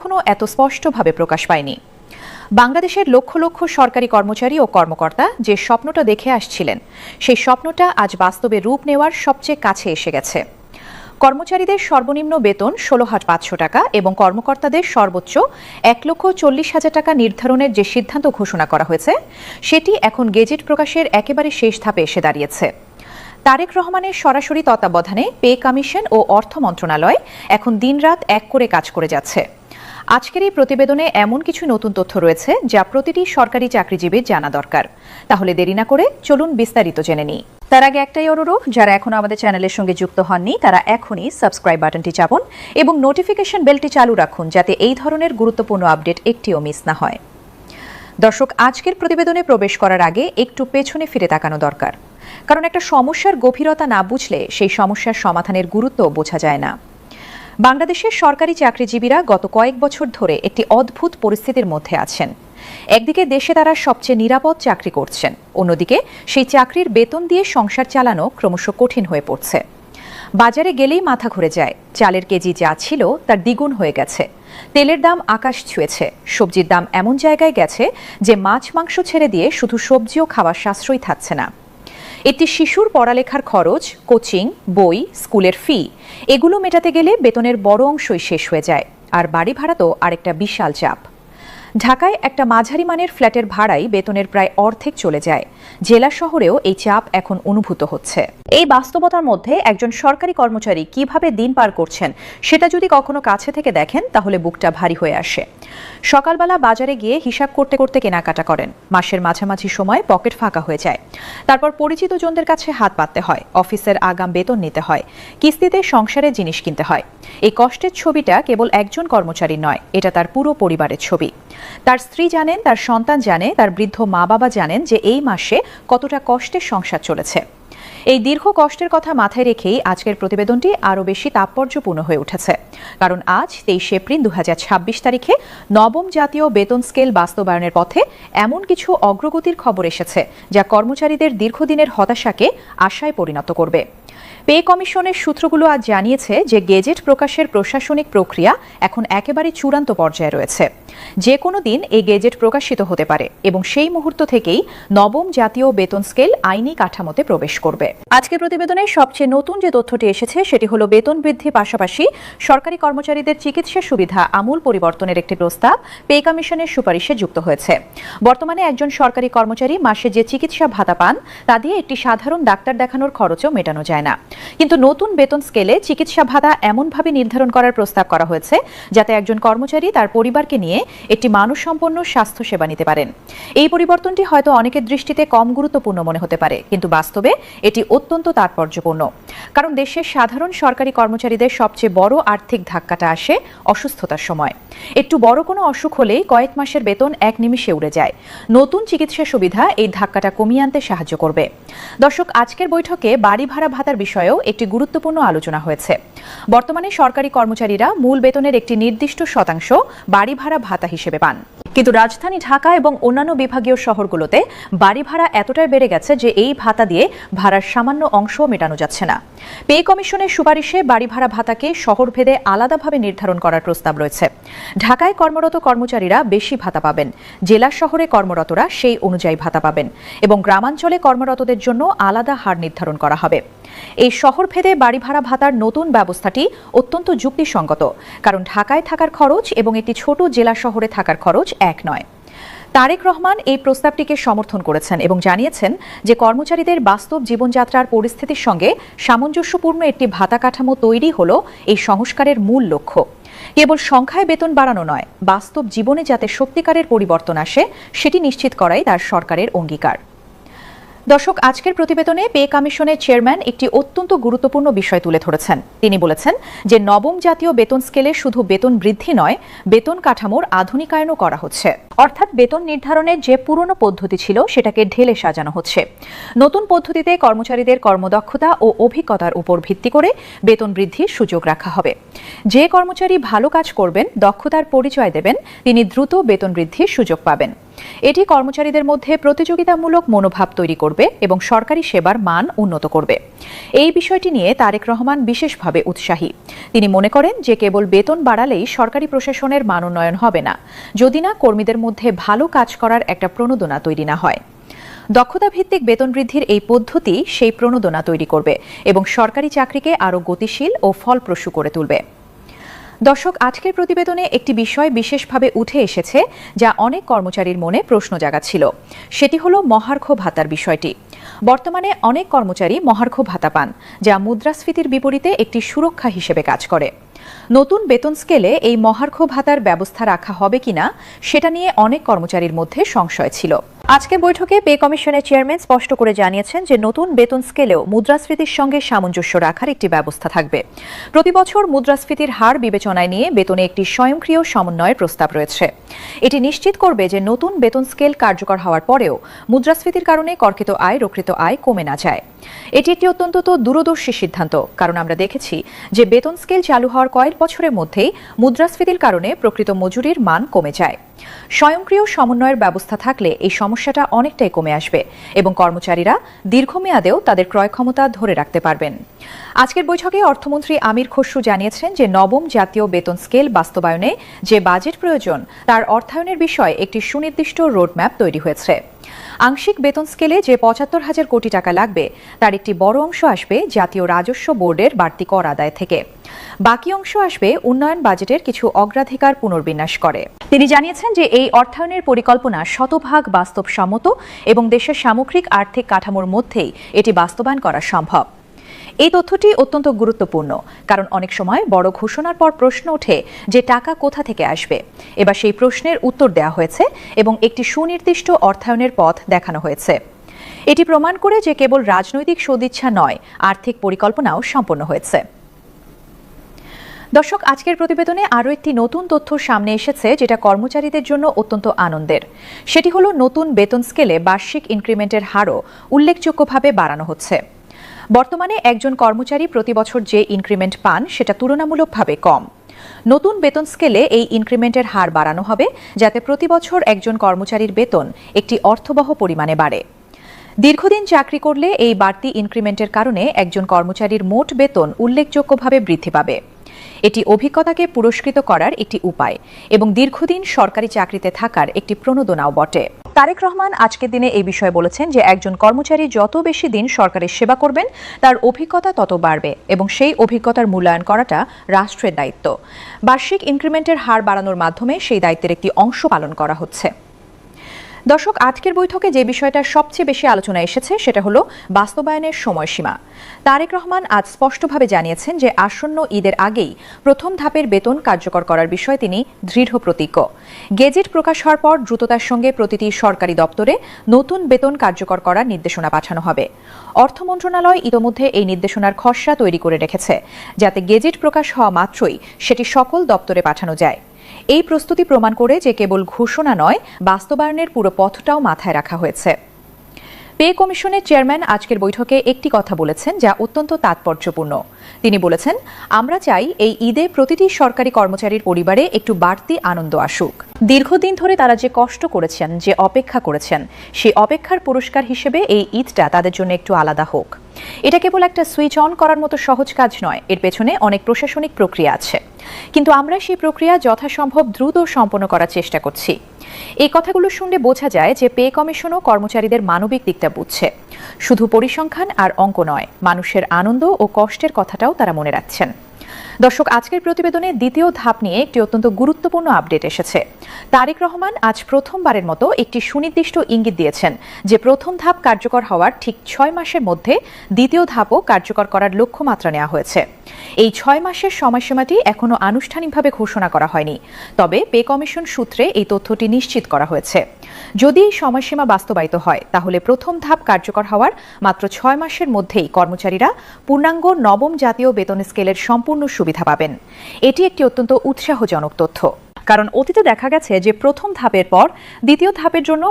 এখনো এত স্পষ্টভাবে প্রকাশ পায়নি। বাংলাদেশের লক্ষ লক্ষ সরকারি কর্মচারী ও কর্মকর্তা যে স্বপ্নটা দেখে আসছিলেন, সেই স্বপ্নটা আজ বাস্তবে রূপ নেওয়ার সবচেয়ে কাছে এসে গেছে। কর্মচারীদের সর্বনিম্ন বেতন ১৬,৫০০ টাকা এবং কর্মকর্তাদের সর্বোচ্চ ১,৪০,০০০ টাকা নির্ধারণের যে সিদ্ধান্ত ঘোষণা করা হয়েছে, সেটি এখন গেজেট প্রকাশের একেবারে শেষ ধাপে এসে দাঁড়িয়েছে। তারেক রহমানের সরাসরি তত্ত্বাবধানে পে কমিশন ও অর্থ মন্ত্রণালয় এখন দিনরাত এক করে কাজ করে যাচ্ছে। আজকের এই প্রতিবেদনে এমন কিছু নতুন তথ্য রয়েছে যা প্রতিটি সরকারি চাকরিজীবীর জানা দরকার। তাহলে দেরি না করে চলুন বিস্তারিত জেনে নিই। তার আগে একটাই অনুরোধ, যারা এখনো আমাদের চ্যানেলের সঙ্গে যুক্ত হননি তারা এখনই সাবস্ক্রাইব বাটনটি চাপুন এবং নোটিফিকেশন বেলটি চালু রাখুন, যাতে এই ধরনের গুরুত্বপূর্ণ আপডেট একটিও মিস না হয়। দর্শক, আজকের প্রতিবেদনে প্রবেশ করার আগে একটু পেছনে ফিরে তাকানো দরকার, কারণ একটা সমস্যার গভীরতা না বুঝলে সেই সমস্যার সমাধানের গুরুত্ব বোঝা যায় না। বাংলাদেশের সরকারি চাকরিজীবীরা গত কয়েক বছর ধরে একটি অদ্ভুত পরিস্থিতির মধ্যে আছেন। একদিকে দেশে তারা সবচেয়ে নিরাপদ চাকরি করছেন, অন্যদিকে সেই চাকরির বেতন দিয়ে সংসার চালানো ক্রমশ কঠিন হয়ে পড়ছে। বাজারে গেলেই মাথা ঘুরে যায়, চালের কেজি যা ছিল তার দ্বিগুণ হয়ে গেছে, তেলের দাম আকাশ ছুঁয়েছে, সবজির দাম এমন জায়গায় গেছে যে মাছ মাংস ছেড়ে দিয়ে শুধু সবজিও খাওয়ার সাশ্রয় থাকছে না। একটি শিশুর পড়ালেখার খরচ, কোচিং, বই, স্কুলের ফি এগুলো মেটাতে গেলে বেতনের বড় অংশই শেষ হয়ে যায়, আর বাড়ি ভাড়া তো আরেকটা বিশাল চাপ। ঢাকায় একটা মাঝারি মানের ফ্ল্যাটের ভাড়াই বেতনের প্রায় অর্ধেক চলে যায়। জেলা শহরেও এই চাপ এখন অনুভূত হচ্ছে। এই বাস্তবতার মধ্যে একজন সরকারি কর্মচারী কিভাবে দিন পার করছেন সেটা যদি কখনো কাছে থেকে দেখেন, তাহলে বুকটা ভারী হয়ে আসে। সকালবেলা বাজারে গিয়ে হিসাব করতে করতে কেনাকাটা করেন, মাসের মাঝামাঝি সময় পকেট ফাঁকা হয়ে যায়। তারপর পরিচিত জনদের কাছে হাত পাততে হয়, অফিসের আগাম বেতন নিতে হয়, কিস্তিতে সংসারের জিনিস কিনতে হয়। এই কষ্টের ছবিটা কেবল একজন কর্মচারী নয়, এটা তার পুরো পরিবারের ছবি। তার স্ত্রী জানেন, তার সন্তান জানে, তার বৃদ্ধ মা বাবা জানেন যে এই মাসে কতটা কষ্টের সংসার চলেছে। এই দীর্ঘ কষ্টের কথা মাথায় রেখেই আজকের প্রতিবেদনটি আরও বেশি তাৎপর্যপূর্ণ হয়ে উঠেছে, কারণ আজ 23 এপ্রিল 2026 তারিখে নবম জাতীয় বেতন স্কেল বাস্তবায়নের পথে এমন কিছু অগ্রগতির খবর এসেছে যা কর্মচারীদের দীর্ঘদিনের হতাশাকে আশায় পরিণত করবে। পে কমিশনের সূত্রগুলো আজ জানিয়েছে যে গেজেট প্রকাশের প্রশাসনিক প্রক্রিয়া এখন একেবারে চূড়ান্ত পর্যায়ে রয়েছে। যে কোনো দিন এই গেজেট প্রকাশিত হতে পারে এবং সেই মুহূর্ত থেকেই নবম জাতীয় বেতন স্কেল আইনি কাঠামোতে প্রবেশ করবে। আজকের প্রতিবেদনে সবচেয়ে নতুন যে তথ্যটি এসেছে সেটি হলো বেতন বৃদ্ধির পাশাপাশি সরকারি কর্মচারীদের চিকিৎসা সুবিধা আমূল পরিবর্তনের একটি প্রস্তাব পে কমিশনের সুপারিশে যুক্ত হয়েছে। বর্তমানে একজন সরকারি কর্মচারী মাসে যে চিকিৎসা ভাতা পান তা দিয়ে একটি সাধারণ ডাক্তার দেখানোর খরচও মেটানো যায় না, কিন্তু নতুন বেতন স্কেলে চিকিৎসা ভাতা এমনভাবে নির্ধারণ করার প্রস্তাব করা হয়েছে যাতে একজন কর্মচারী তার পরিবারকে নিয়ে একটি মানসম্পন্ন স্বাস্থ্য সেবা নিতে পারেন। এই পরিবর্তনটি হয়তো অনেকের দৃষ্টিতে কম গুরুত্বপূর্ণ মনে হতে পারে, কিন্তু বাস্তবে এটি অত্যন্ত তাৎপর্যপূর্ণ, কারণ দেশের সাধারণ সরকারি কর্মচারীদের সবচেয়ে বড় আর্থিক ধাক্কাটা আসে অসুস্থতার সময়। একটু বড় কোনো অসুখ হলেই কয়েক মাসের বেতন এক নিমিষে উড়ে যায়। নতুন চিকিৎসা সুবিধা এই ধাক্কাটা কমিয়ে আনতে সাহায্য করবে। দর্শক, আজকের বৈঠকে বাড়ি ভাড়া ভাতার বিষয়েও একটি গুরুত্বপূর্ণ আলোচনা হয়েছে। বর্তমানে সরকারি কর্মচারীরা মূল বেতনের একটি নির্দিষ্ট শতাংশ বাড়ি ভাড়া ভাতা হিসেবে পান, কিন্তু রাজধানী ঢাকা এবং অন্যান্য বিভাগীয় শহরগুলোতে বাড়ি ভাড়া এতটাই বেড়ে গেছে যে এই ভাতা দিয়ে ভাড়ার সামান্য অংশও মেটানো যাচ্ছে না। পে কমিশনের সুপারিশে বাড়ি ভাড়া ভাতাকে শহরভেদে আলাদাভাবে নির্ধারণ করার প্রস্তাব রয়েছে। ঢাকায় কর্মরত কর্মচারীরা বেশি ভাতা পাবেন, জেলা শহরে কর্মরতরা সেই অনুযায়ী ভাতা পাবেন এবং গ্রামাঞ্চলে কর্মরতদের জন্য আলাদা হার নির্ধারণ করা হবে। এই শহরভেদে বাড়ি ভাড়া ভাতার নতুন ব্যবস্থাটি অত্যন্ত যুক্তিসঙ্গত, কারণ ঢাকায় থাকার খরচ এবং একটি ছোট জেলা শহরে থাকার খরচ এক নয়। তারেক রহমান এই প্রস্তাবটিকে সমর্থন করেছেন এবং জানিয়েছেন যে কর্মচারীদের বাস্তব জীবনযাত্রার পরিস্থিতির সঙ্গে সামঞ্জস্যপূর্ণ একটি ভাতা কাঠামো তৈরি হলো এই সংস্কারের মূল লক্ষ্য। কেবল সংখ্যায় বেতন বাড়ানো নয়, বাস্তব জীবনে যাতে সত্যিকারের পরিবর্তন আসে সেটি নিশ্চিত করাই তার সরকারের অঙ্গীকার। দর্শক, আজকের প্রতিবেদনে পে কমিশনের চেয়ারম্যান একটি অত্যন্ত গুরুত্বপূর্ণ বিষয় তুলে ধরেছেন। তিনি বলেছেন যে নবম জাতীয় বেতন স্কেলে শুধু বেতন বৃদ্ধি নয়, বেতন কাঠামোর আধুনিকায়নও করা হচ্ছে। অর্থাৎ বেতন নির্ধারণের যে পুরনো পদ্ধতি ছিল সেটাকে ঢেলে সাজানো হচ্ছে। নতুন পদ্ধতিতে কর্মচারীদের কর্মদক্ষতা ও অভিজ্ঞতার উপর ভিত্তি করে বেতন বৃদ্ধির সুযোগ রাখা হবে। যে কর্মচারী ভালো কাজ করবেন, দক্ষতার পরিচয় দেবেন, তিনি দ্রুত বেতন বৃদ্ধির সুযোগ পাবেন। এটি কর্মচারীদের মধ্যে প্রতিযোগিতামূলক মনোভাব তৈরি করবে এবং সরকারি সেবার মান উন্নত করবে। এই বিষয়টি নিয়ে তারেক রহমান বিশেষভাবে উৎসাহী। তিনি মনে করেন যে কেবল বেতন বাড়ালেই সরকারি প্রশাসনের মান উন্নয়ন হবে না, যদি না কর্মীদের মধ্যে ভালো কাজ করার একটা প্রণোদনা তৈরি না হয়। দক্ষতা ভিত্তিক বেতন বৃদ্ধির এই পদ্ধতি সেই প্রণোদনা তৈরি করবে এবং সরকারি চাকরিকে আরও গতিশীল ও ফলপ্রসূ করে তুলবে। দর্শক, আজকের প্রতিবেদনে একটি বিষয় বিশেষভাবে উঠে এসেছে যা অনেক কর্মচারীর মনে প্রশ্ন জাগাচ্ছিল। সেটি হলো মহার্ঘ ভাতার বিষয়টি। বর্তমানে অনেক কর্মচারী মহার্ঘ ভাতা পান, যা মুদ্রাস্ফীতির বিপরীতে একটি সুরক্ষা হিসেবে কাজ করে। নতুন বেতন স্কেলে এই মহার্ঘ ভাতার ব্যবস্থা রাখা হবে কিনা সেটা নিয়ে অনেক কর্মচারীর মধ্যে সংশয় ছিল। আজকের বৈঠকে পে কমিশনের চেয়ারম্যান স্পষ্ট করে জানিয়েছেন যে নতুন বেতন স্কেলেও মুদ্রাস্ফীতির সঙ্গে সামঞ্জস্য রাখার একটি ব্যবস্থা থাকবে। প্রতি বছর মুদ্রাস্ফীতির হার বিবেচনায় নিয়ে বেতনে একটি স্বয়ংক্রিয় সমন্বয়ের প্রস্তাব রয়েছে। এটি নিশ্চিত করবে যে নতুন বেতন স্কেল কার্যকর হওয়ার পরেও মুদ্রাস্ফীতির কারণে করকৃত আয়, রক্ষিত আয় কমে না যায়। এটি একটি অত্যন্ত দূরদর্শী সিদ্ধান্ত, কারণ আমরা দেখেছি যে বেতন স্কেল চালু হওয়ার কয়েক বছরের মধ্যেই মুদ্রাস্ফীতির কারণে প্রকৃত মজুরির মান কমে যায়। স্বয়ংক্রিয় সমন্বয়ের ব্যবস্থা থাকলে এই সমস্যাটা অনেকটাই কমে আসবে এবং কর্মচারীরা দীর্ঘমেয়াদেও তাদের ক্রয় ক্ষমতা ধরে রাখতে পারবেন। আজকের বৈঠকে অর্থমন্ত্রী আমির খসরু জানিয়েছেন যে নবম জাতীয় বেতন স্কেল বাস্তবায়নে যে বাজেট প্রয়োজন তার অর্থায়নের বিষয়ে একটি সুনির্দিষ্ট রোডম্যাপ তৈরি হয়েছে। আংশিক বেতন স্কেলে যে ৭৫,০০০ কোটি টাকা লাগবে তার একটি বড় অংশ আসবে জাতীয় রাজস্ব বোর্ডের বাড়তি কর আদায় থেকে। বাকি অংশ আসবে উন্নয়ন বাজেটের কিছু অগ্রাধিকার পুনর্বিন্যাস করে। তিনি জানিয়েছেন যে এই অর্থায়নের পরিকল্পনা শতভাগ বাস্তবসম্মত এবং দেশের সামগ্রিক আর্থিক কাঠামোর মধ্যেই এটি বাস্তবায়ন করা সম্ভব। এই তথ্যটি অত্যন্ত গুরুত্বপূর্ণ, কারণ অনেক সময় বড় ঘোষণার পর প্রশ্ন ওঠে যে টাকা কোথা থেকে আসবে। এবার সেই প্রশ্নের উত্তর দেওয়া হয়েছে এবং একটি সুনির্দিষ্ট অর্থায়নের পথ দেখানো হয়েছে। এটি প্রমাণ করে যে কেবল রাজনৈতিক সদিচ্ছা নয়, আর্থিক পরিকল্পনাও সম্পন্ন হয়েছে। দর্শক, আজকের প্রতিবেদনে আরও একটি নতুন তথ্য সামনে এসেছে যেটা কর্মচারীদের জন্য অত্যন্ত আনন্দের। সেটি হলো নতুন বেতন স্কেলে বার্ষিক ইনক্রিমেন্টের হারও উল্লেখযোগ্যভাবে বাড়ানো হচ্ছে। বর্তমানে একজন কর্মচারী প্রতি বছর যে ইনক্রিমেন্ট পান সেটা তুলনামূলকভাবে কম। নতুন বেতন স্কেলে এই ইনক্রিমেন্টের হার বাড়ানো হবে যাতে প্রতি বছর একজন কর্মচারীর বেতন একটি অর্থবহ পরিমাণে বাড়ে। দীর্ঘদিন চাকরি করলে এই বাড়তি ইনক্রিমেন্টের কারণে একজন কর্মচারীর মোট বেতন উল্লেখযোগ্যভাবে বৃদ্ধি পাবে। এটি অভিজ্ঞতাকে পুরস্কৃত করার একটি উপায় এবং দীর্ঘদিন সরকারি চাকরিতে থাকার একটি প্রণোদনাও বটে। তারেক রহমান আজকের দিনে এই বিষয়ে বলেছেন যে একজন কর্মচারী যত বেশি দিন সরকারের সেবা করবেন তার অভিজ্ঞতা তত বাড়বে এবং সেই অভিজ্ঞতার মূল্যায়ন করাটা রাষ্ট্রের দায়িত্ব। বার্ষিক ইনক্রিমেন্টের হার বাড়ানোর মাধ্যমে সেই দায়িত্বের একটি অংশ পালন করা হচ্ছে। দর্শক, আজকের বৈঠকে যে বিষয়টা সবচেয়ে বেশি আলোচনা এসেছে সেটা হলো বাস্তবায়নের সময়সীমা। তারেক রহমান আজ স্পষ্টভাবে জানিয়েছেন যে আসন্ন ঈদের আগেই প্রথম ধাপের বেতন কার্যকর করার বিষয়ে তিনি দৃঢ় প্রতিজ্ঞ। গেজেট প্রকাশ হওয়ার পর দ্রুততার সঙ্গে প্রতিটি সরকারি দপ্তরে নতুন বেতন কার্যকর করার নির্দেশনা পাঠানো হবে। অর্থ মন্ত্রণালয় ইতোমধ্যে এই নির্দেশনার খসড়া তৈরি করে রেখেছে যাতে গেজেট প্রকাশ হওয়া মাত্রই সেটি সকল দপ্তরে পাঠানো যায়। এই প্রস্তুতি প্রমাণ করে যে কেবল ঘোষণা নয়, বাস্তবায়নের পুরো পথটাও মাথায় রাখা হয়েছে। পে কমিশনের চেয়ারম্যান আজকের বৈঠকে একটি কথা বলেছেন যা অত্যন্ত তাৎপর্যপূর্ণ। তিনি বলেছেন, আমরা চাই এই ঈদে প্রতিটি সরকারি কর্মচারীর পরিবারে একটু বাড়তি আনন্দ আসুক। দীর্ঘদিন ধরে তারা যে কষ্ট করেছেন, যে অপেক্ষা করেছেন, সেই অপেক্ষার পুরস্কার হিসেবে এই ঈদটা তাদের জন্য একটু আলাদা হোক। এটা কেবল একটা সুইচ অন করার মতো সহজ কাজ নয়, এর পেছনে অনেক প্রশাসনিক প্রক্রিয়া আছে, কিন্তু আমরা সেই প্রক্রিয়া যথাসম্ভব দ্রুত সম্পন্ন করার চেষ্টা করছি। এই কথাগুলো শুনলে বোঝা যায় যে পে কমিশনও কর্মচারীদের মানবিক দিকটা বুঝছে। শুধু পরিসংখ্যান আর অঙ্ক নয়, মানুষের আনন্দ ও কষ্টের কথাটাও তারা মনে রাখছেন। দর্শক, আজকের প্রতিবেদনে দ্বিতীয় ধাপ নিয়ে একটি অত্যন্ত গুরুত্বপূর্ণ আপডেট এসেছে। তারেক রহমান আজ প্রথমবারের মতো একটি সুনির্দিষ্ট ইঙ্গিত দিয়েছেন যে প্রথম ধাপ কার্যকর হওয়ার ঠিক ৬ মাসের মধ্যে দ্বিতীয় ধাপও কার্যকর করার লক্ষ্যমাত্রা নেওয়া হয়েছে। এই ৬ মাসের সময়সীমাটি এখনও আনুষ্ঠানিকভাবে ঘোষণা করা হয়নি, তবে পে কমিশন সূত্রে এই তথ্যটি নিশ্চিত করা হয়েছে। যদি এই সময়সীমা বাস্তবায়িত হয় তাহলে প্রথম ধাপ কার্যকর হওয়ার মাত্র ৬ মাসের মধ্যেই কর্মচারীরা পূর্ণাঙ্গ নবম জাতীয় বেতন স্কেলের সম্পূর্ণ সুবিধা পাবেন। এটি একটি অত্যন্ত উৎসাহজনক তথ্য। কারণ অতীতে দেখা গেছে যে প্রথম ধাপের পর দ্বিতীয় ধাপের জন্য